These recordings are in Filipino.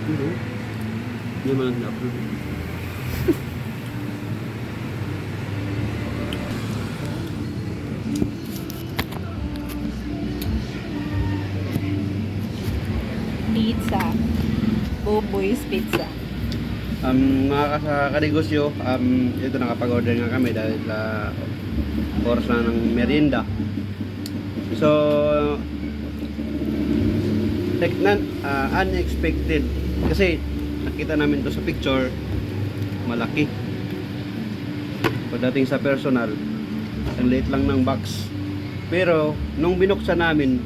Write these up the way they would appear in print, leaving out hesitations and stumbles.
Hindi man na-upload. Pizza. Buboy's Pizza. Mga kanegosyo, ito nakapag-order nga kami dahil oras na ng merienda. So, unexpected. Kasi nakita namin to sa picture, malaki. Pagdating sa personal, ang liit lang ng box. Pero, nung binuksan namin,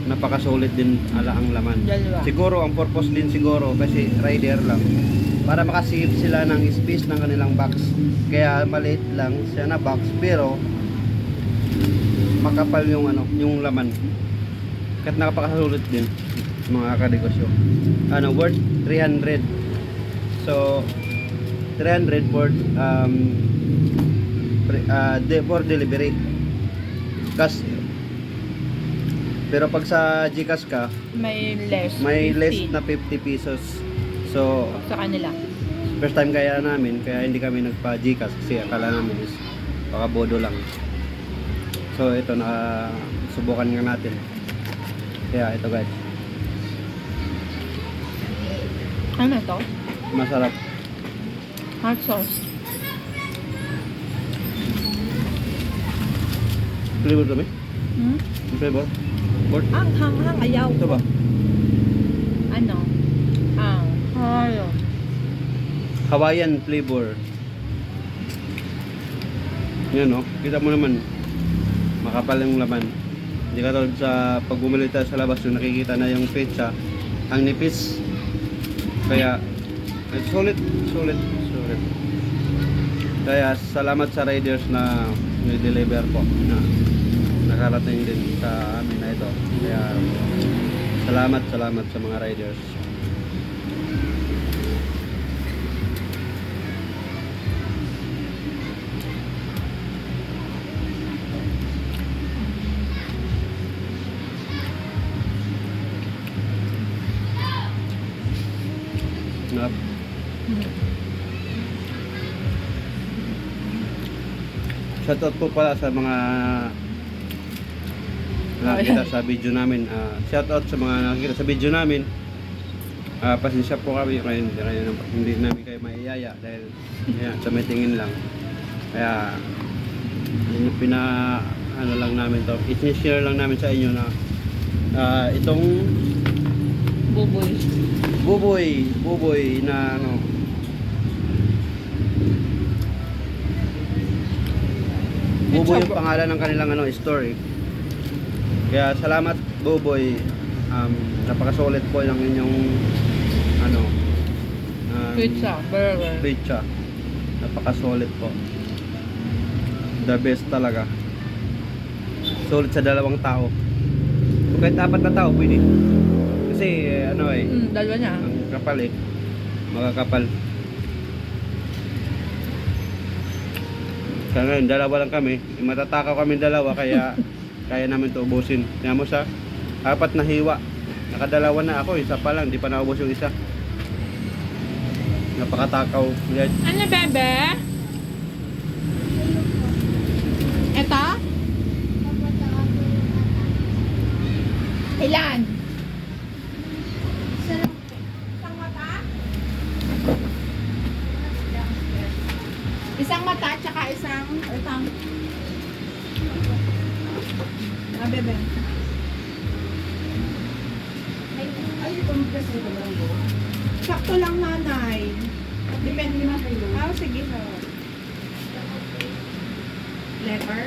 napakasulit din ang laman. Dalawa. Siguro ang purpose din siguro kasi rider lang para makasave sila ng space ng kanilang box. Kaya maliit lang siya na box pero makapal yung yung laman. Kahit napakasulit din mga kanegosyo. Worth 300. So 300 for for delivery. Kasi pero pag sa GCash ka, May less na 50 pesos. So, sa kanila. first time kaya namin, kaya hindi kami nagpa-GCash kasi akala namin is baka bodo lang. So, ito na subukan nga natin. Kaya ito guys. Ano to? Masarap. Hot sauce. Flavor kami? Hmm? Flavor? Pork? Ang hang ayaw. Ito ba? Ano? Ayaw. Hawaiian flavor. Yan no, kita mo naman makapal yung laman. Hindi ka tulad sa pag bumili tayo sa labas yung nakikita na yung pizza ang nipis. Kaya sulit. Kaya salamat sa riders na ni-deliver po na nakarating din sa amin na ito. Kaya salamat sa mga riders. Sarap. Shoutout po pala sa mga nakikita sa video namin. Shoutout sa mga nakikita sa video namin. Pasensya po kami kaya hindi namin kayo maiyaya dahil sa may tingin lang. Kaya yun yung lang namin to. I-share lang namin sa inyo na itong buboy na Buboy yung pangalan ng kanilang store. Kaya salamat Buboy. Napakasulit po yung inyong burger. Pizza. Napakasulit po. The best talaga. Sulit sa 2 tao. Kung kahit 4 na tao pwede. Kasi Dalawa niya. ang kapal makakapal. Kaya ngayon, 2 lang kami. Matatakaw kami 2 kaya kaya namin ito ubusin. Kaya mo sa 4 na hiwa. Nakadalawa na ako, isa pa lang, di pa naubos yung isa. Napakatakaw. Guys. Ano bebe? Ito? Ilan? Isang mata tsaka isang bebe. Sakto lang nanay. Depende na kayo. Sige. Letter?